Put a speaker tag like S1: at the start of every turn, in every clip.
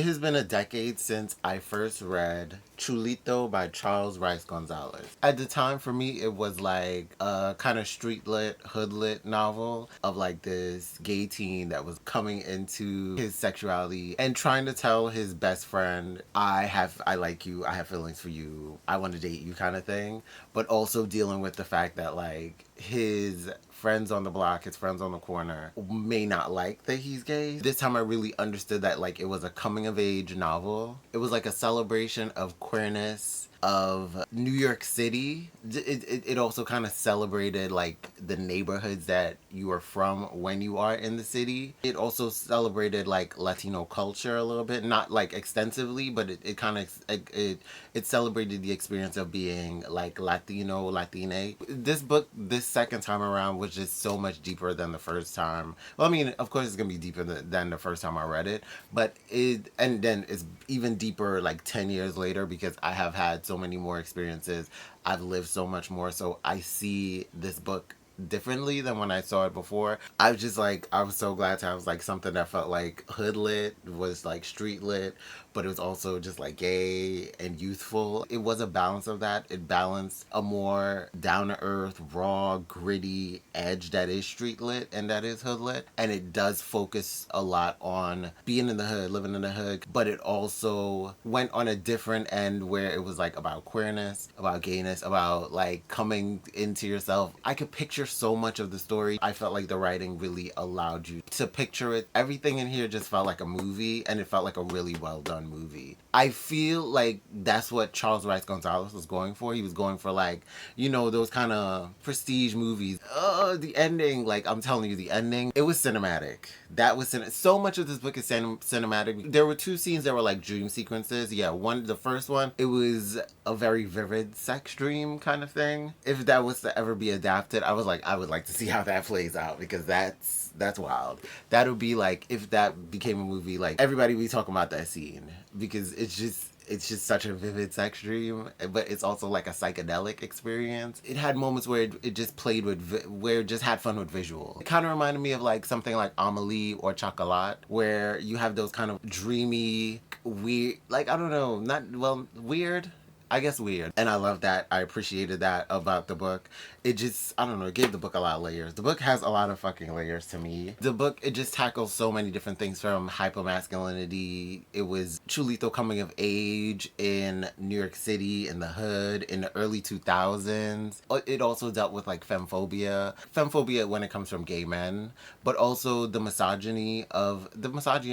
S1: has been a decade since I first read Chulito by Charles Rice-Gonzalez. At the time, for me, it was like a kind of street lit, hood lit novel of like this gay teen that was coming into his sexuality and trying to tell his best friend, I like you, I have feelings for you, I want to date you kind of thing, but also dealing with the fact that like his friends on the block, his friends on the corner may not like that he's gay. This time I really understood that like it was a coming of age novel. It was like a celebration of queerness, of New York City. It also kind of celebrated like the neighborhoods that you are from when you are in the city. It also celebrated like Latino culture a little bit, not like extensively, but it kind of it celebrated the experience of being like Latino, Latina. This book, this second time around, was just so much deeper than the first time. Well, I mean, of course, it's gonna be deeper than the first time I read it, but and then it's even deeper like 10 years later because I have had so many more experiences. I've lived so much more, so I see this book differently than when I saw it before. I was just like, I was so glad to have like something that felt like hood lit, was like street lit, but it was also just like gay and youthful. It was a balance of that. It balanced a more down to earth, raw, gritty edge that is street lit and that is hood lit. And it does focus a lot on being in the hood, living in the hood, but it also went on a different end where it was like about queerness, about gayness, about like coming into yourself. I could picture so much of the story. I felt like the writing really allowed you to picture it. Everything in here just felt like a movie, and it felt like a really well done movie. I feel like that's what Charles Rice-Gonzalez was going for. He was going for like, you know, those kind of prestige movies. The ending, like I'm telling you, the ending, it was cinematic. That was so much of this book is cinematic. There were two scenes that were like dream sequences. Yeah, the first one, it was a very vivid sex dream kind of thing. If that was to ever be adapted, I was like, I would like to see how that plays out because that's wild. That would be like if that became a movie, like everybody would be talking about that scene because it's just such a vivid sex dream, but it's also like a psychedelic experience. It had moments where it just played with, where it just had fun with visual. It kind of reminded me of like something like Amelie or Chocolat, where you have those kind of dreamy, weird, like I don't know, not, well, weird. I guess weird. And I love that. I appreciated that about the book. It just, I don't know, it gave the book a lot of layers. The book has a lot of fucking layers to me. The book, it just tackles so many different things from hypermasculinity. It was Chulito coming of age in New York City, in the hood, in the early 2000s. It also dealt with like femphobia. Femphobia when it comes from gay men, but also the misogyny and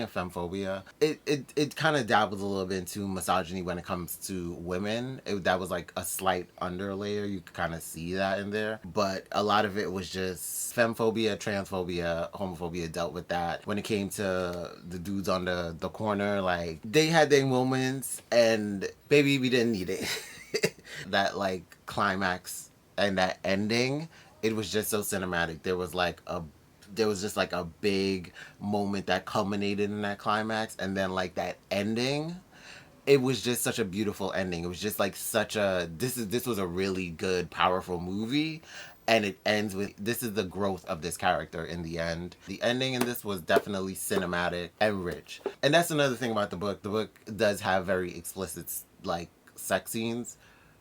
S1: femphobia. It kind of dabbles a little bit into misogyny when it comes to women. That was like a slight underlayer. You could kind of see that in there. But a lot of it was just femphobia, transphobia, homophobia dealt with that. When it came to the dudes on the corner, like they had their moments and baby, we didn't need it. That like climax and that ending, it was just so cinematic. There was just like a big moment that culminated in that climax, and then like that ending, it was just such a beautiful ending. It was just like such a, this was a really good, powerful movie. And it ends with, this is the growth of this character in the end. The ending in this was definitely cinematic and rich. And that's another thing about the book. The book does have very explicit like sex scenes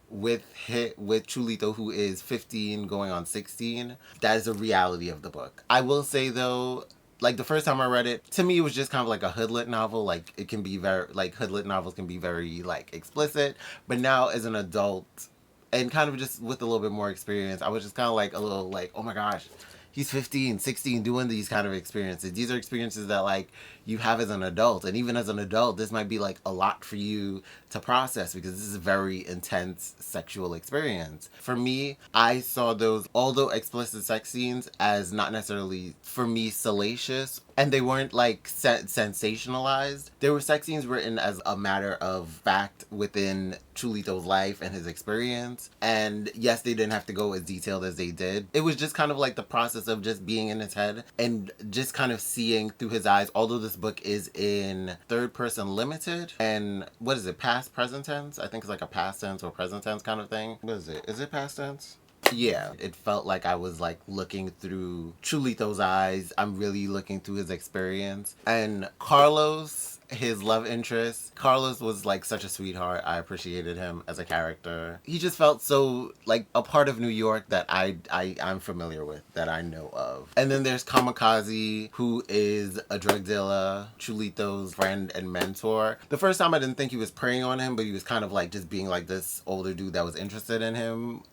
S1: with Chulito, who is 15 going on 16. That is a reality of the book. I will say though, like the first time I read it, to me it was just kind of like a hoodlit novel. Like it can be very, like hoodlit novels can be very like explicit. But now as an adult and kind of just with a little bit more experience, I was just kind of like a little like, oh my gosh, he's 15, 16 doing these kind of experiences. These are experiences that like you have as an adult. And even as an adult, this might be like a lot for you to process because this is a very intense sexual experience. For me, I saw those, although explicit sex scenes, as not necessarily for me salacious, and they weren't like sensationalized. There were sex scenes written as a matter of fact within Chulito's life and his experience. And yes, they didn't have to go as detailed as they did. It was just kind of like the process of just being in his head and just kind of seeing through his eyes, although this book is in third person limited. And what is it, past present tense? I think it's like a past tense or present tense kind of thing. What is it? Is it past tense? Yeah, it felt like I was like looking through Chulito's eyes. I'm really looking through his experience. And Carlos his love interest. Carlos was like such a sweetheart. I appreciated him as a character. He just felt so like a part of New York that I'm familiar with, that I know of. And then there's Kamikaze, who is a drug dealer, Chulito's friend and mentor. The first time I didn't think he was preying on him, but he was kind of like just being like this older dude that was interested in him,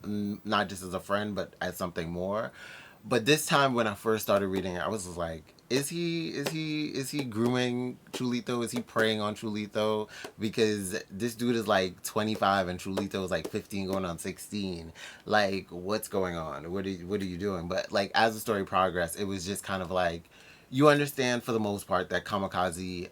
S1: not just as a friend, but as something more. But this time when I first started reading it, I was just like, is he grooming Chulito? Is he preying on Chulito? Because this dude is like 25 and Chulito is like 15 going on 16. Like, what's going on? What are you doing? But like as the story progressed, it was just kind of like, you understand for the most part that Kamikaze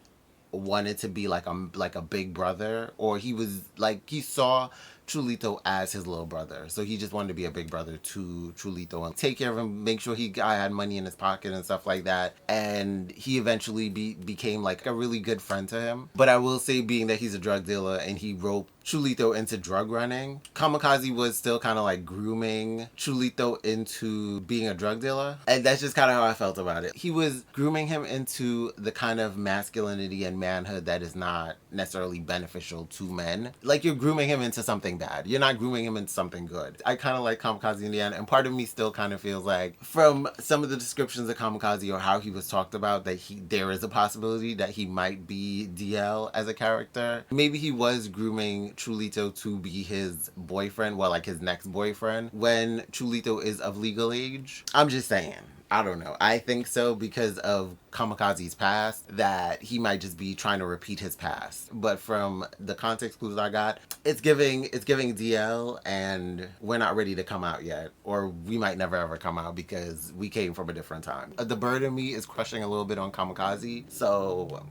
S1: wanted to be like a big brother, or he was like, he saw Chulito as his little brother, so he just wanted to be a big brother to Chulito and take care of him, make sure he had money in his pocket and stuff like that. And he eventually became like a really good friend to him. But I will say, being that he's a drug dealer and he roped Chulito into drug running, Kamikaze was still kind of like grooming Chulito into being a drug dealer. And that's just kind of how I felt about it. He was grooming him into the kind of masculinity and manhood that is not necessarily beneficial to men. Like, you're grooming him into something bad. You're not grooming him into something good. I kind of like Kamikaze in the end, and part of me still kind of feels like, from some of the descriptions of Kamikaze or how he was talked about, that there is a possibility that he might be DL as a character. Maybe he was grooming Chulito to be his boyfriend, well, like his next boyfriend, when Chulito is of legal age. I'm just saying. I don't know. I think so, because of Kamikaze's past, that he might just be trying to repeat his past. But from the context clues I got, it's giving DL, and we're not ready to come out yet, or we might never ever come out because we came from a different time. The bird in me is crushing a little bit on Kamikaze, so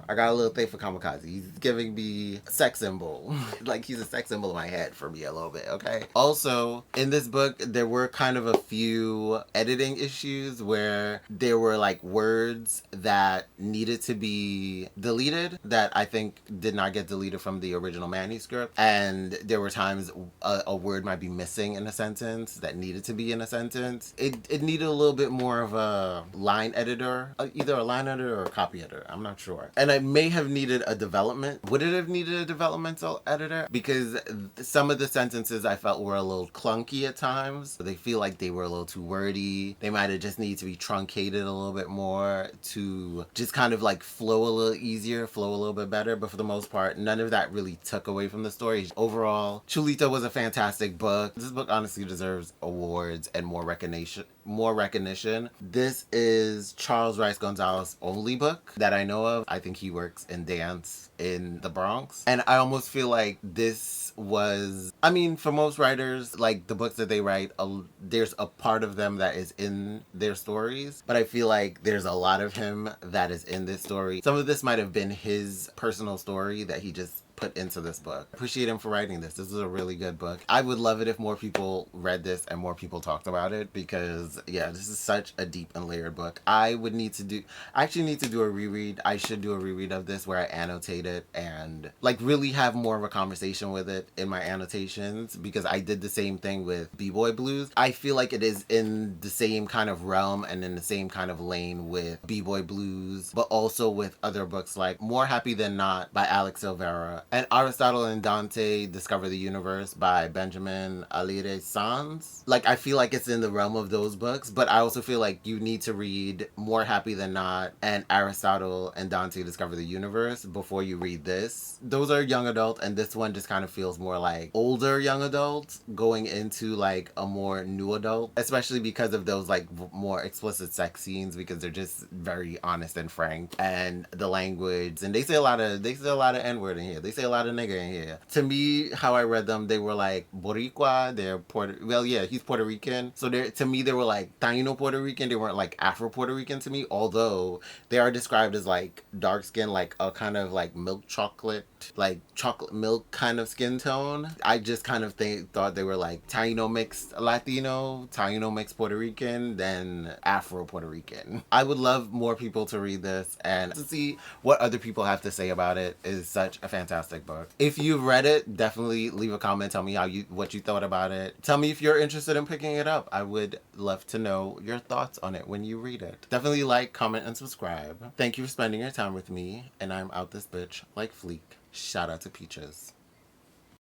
S1: I got a little thing for Kamikaze. He's giving me a sex symbol. Like, he's a sex symbol in my head for me a little bit, okay? Also, in this book, there were kind of a few editing issues where there were like words that needed to be deleted that I think did not get deleted from the original manuscript. And there were times a word might be missing in a sentence that needed to be in a sentence. It needed a little bit more of a line editor, either a line editor or a copy editor. I'm not sure. And I may have needed a development. Would it have needed a developmental editor? Because some of the sentences I felt were a little clunky at times. They feel like they were a little too wordy. They might have just needed to be truncated a little bit more to just kind of like flow a little easier, flow a little bit better. But for the most part, none of that really took away from the story. Overall, Chulito was a fantastic book. This book honestly deserves awards and more recognition. This is Charles Rice-Gonzalez's only book that I know of. I think he works in dance in the Bronx. And I almost feel like this was, I mean, for most writers, like the books that they write, there's a part of them that is in their stories. But I feel like there's a lot of him that is in this story. Some of this might have been his personal story that he just put into this book. Appreciate him for writing this. This is a really good book. I would love it if more people read this and more people talked about it, because yeah, this is such a deep and layered book. I actually need to do a reread. I should do a reread of this where I annotate it and like really have more of a conversation with it in my annotations, because I did the same thing with B-Boy Blues. I feel like it is in the same kind of realm and in the same kind of lane with B-Boy Blues, but also with other books like More Happy Than Not by Alex Silvera, and Aristotle and Dante Discover the Universe by Benjamin Alire Sanz. Like, I feel like it's in the realm of those books, but I also feel like you need to read More Happy Than Not and Aristotle and Dante Discover the Universe before you read this. Those are young adult, and this one just kind of feels more like older young adult going into like a more new adult, especially because of those like more explicit sex scenes, because they're just very honest and frank, and the language, and they say a lot of N-word in here. They say a lot of nigga in here. To me, how I read them, they were like Boricua. He's Puerto Rican. So to me, they were like Taino Puerto Rican. They weren't like Afro Puerto Rican to me, although they are described as like dark skin, like a kind of like milk chocolate, like chocolate milk kind of skin tone. I just kind of thought they were like Taino mixed Latino, Taino mixed Puerto Rican, then Afro Puerto Rican. I would love more people to read this and to see what other people have to say about it. Is such a fantastic fantastic book. If you've read it, definitely leave a comment. Tell me what you thought about it. Tell me if you're interested in picking it up. I would love to know your thoughts on it when you read it. Definitely like, comment, and subscribe. Thank you for spending your time with me, and I'm out this bitch like Fleek. Shout out to Peaches.